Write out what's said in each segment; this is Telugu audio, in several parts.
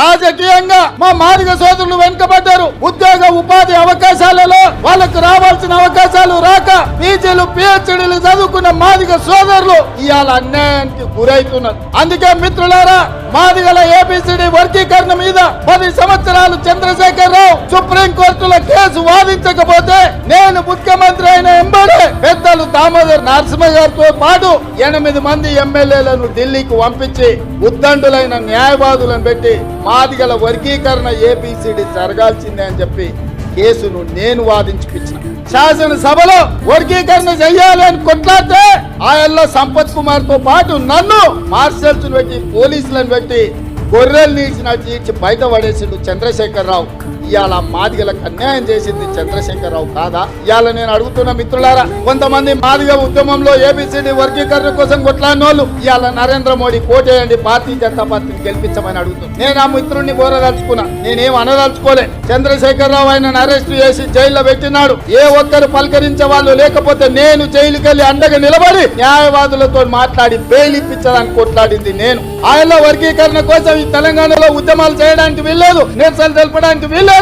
రాజకీయంగా మా మాదిగ సోదరులు వెనుకబడ్డారు. ఉద్యోగ ఉపాధి అవకాశాలలో వాళ్ళకు రావాల్సిన అవకాశాలు రాక పీజీలు పిహెచ్డీలు చదువుకున్న మాదిగ సోదరులు ఇవాళ అన్యాయానికి గురవుతున్నారు. అందుకే మిత్రులారా, మాదిగల ఏబిసిడి వర్గీకరణ మీద 10 సంవత్సరాలు చంద్రశేఖర్ రావు సుప్రీంకోర్టులో కేసు వాదించకపోతే నేను ముఖ్యమంత్రి అయిన ఎంబడే పెద్దలు దామోదర్ నరసింహ గారితో పాటు 8 మంది ఎమ్మెల్యేలను ఢిల్లీకి పంపించి ఉద్దండులైన న్యాయవాదులను పెట్టి మాదిగల వర్గీకరణ ఏబిసిడి జరగాల్సిందే అని చెప్పి కేసును నేను వాదించిపించిన. శాసనసభలో వర్గీకరణ చెయ్యాలి అని కొట్లాడితే ఆయనలో సంపత్ కుమార్ తో పాటు నన్ను మార్షల్స్ పెట్టి పోలీసులను పెట్టి గొర్రెలు నీడ్చినట్టు ఈడ్చి బయట పడేసిండు చంద్రశేఖర్ రావు. ఇవాళ మాదిగలకు అన్యాయం చేసింది చంద్రశేఖర్ రావు కాదా? ఇవాళ నేను అడుగుతున్న మిత్రులారా, కొంతమంది మాదిగ ఉద్యమంలో ఏబిసిడి వర్గీకరణ కోసం కొట్లాడిన వాళ్ళు ఇవాళ నరేంద్ర మోడీ కోటేయండి, భారతీయ జనతా పార్టీని గెలిపించమని అడుగుతున్నా. నేను ఆ మిత్రుడిని బోరదలుచుకున్నా, నేనేం అనదలుచుకోలే. చంద్రశేఖర్ రావు ఆయన అరెస్ట్ చేసి జైల్లో పెట్టినాడు. ఏ ఒక్కరు పలకరించే వాళ్ళు లేకపోతే నేను జైలుకి వెళ్లి అండగా నిలబడి న్యాయవాదులతో మాట్లాడి బెయిల్ ఇప్పించడానికి కొట్లాడింది నేను. ఆయనలో వర్గీకరణ కోసం ఈ తెలంగాణలో ఉద్యమాలు చేయడానికి వీల్లేదు, నిరసన తెలపడానికి వీల్లేదు.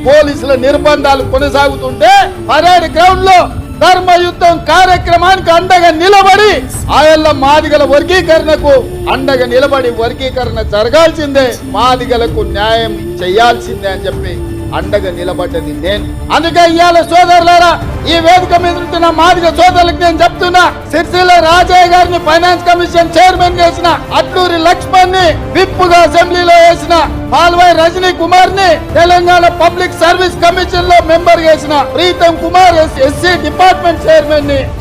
పోలీసుల నిర్బంధాలు కొనసాగుతుంటే పరేడ్ గ్రౌండ్ లో ధర్మయుద్ధం కార్యక్రమానికి అండగా నిలబడి ఆయల్ల మాదిగల వర్గీకరణకు అండగా నిలబడి వర్గీకరణ జరగాల్సిందే, మాదిగలకు న్యాయం చేయాల్సిందే అని చెప్పి అండగా నిలబడ్డది నేను. అందుకే ఇవాళ సోదరులారా, ఈ వేదిక మీద ఉంటున్న మాదిగ సోదరులకు నేను చెప్తున్నా, సిరిసిల్ల రాజయ్య గారిని ఫైనాన్స్ కమిషన్ చైర్మన్ చేసిన, అట్లూరి లక్ష్మణ్ ని విప్ గా అసెంబ్లీలో వేసిన, పాల్వాయి రజనీ కుమార్ ని తెలంగాణ పబ్లిక్ సర్వీస్ కమిషన్ లో మెంబర్ చేసిన, Preetham Kumar SC department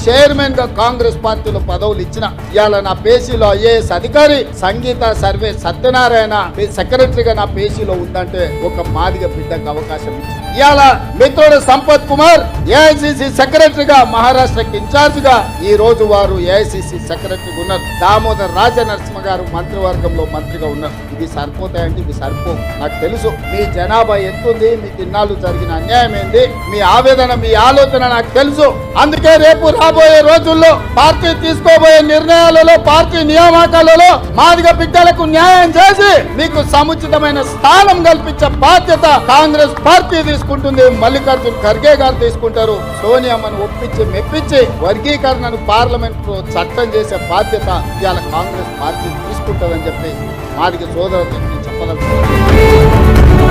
chairman గా కాంగ్రెస్ పార్టీలో పదవులు ఇచ్చిన, ఇవాళ నా పేసీలో ఐఏఎస్ అధికారి సంగీత సర్వే సత్యనారాయణ సెక్రటరీగా నా పేసీలో ఉందంటే ఒక మాదిగ బిడ్డకు అవకాశం ఇచ్చింది. ఇవాళ మిత్రుడు సంపత్ కుమార్ ఏఐసిసి సెక్రటరీగా మహారాష్ట్రకి ఇన్ఛార్జ్ గా ఈ రోజు వారు ఏఐసిసి సెక్రటరీగా ఉన్నారు. దామోదర్ రాజ నరసింహ గారు మంత్రివర్గంలో మంత్రిగా ఉన్నారు. ఇవి సరిపోతాయండి? ఇవి సరిపో. నాకు తెలుసు మీ జనాభా ఎంతుంది, మీకు ఇన్నాళ్ళు జరిగిన అన్యాయం ఏంది, మీ ఆవేదన, మీ ఆలోచన నాకు తెలుసు. అందుకే రేపు రాబోయే రోజుల్లో పార్టీ తీసుకోబోయే నిర్ణయాలలో, పార్టీ నియామకాలలో మాదిగ బిడ్డలకు న్యాయం చేసి మీకు సముచితమైన స్థానం కల్పించే బాధ్యత కాంగ్రెస్ పార్టీ తీసుకుంటుంది. మల్లికార్జున్ ఖర్గే గారు తీసుకుంటారు. సోనియామ్మను ఒప్పించి మెప్పించి వర్గీకరణను పార్లమెంట్ లో చట్టం చేసే బాధ్యత ఇవాళ కాంగ్రెస్ పార్టీ తీసుకుంటుందని చెప్పి మాదిగ సోదరులకు చెప్పగలుగుతారు.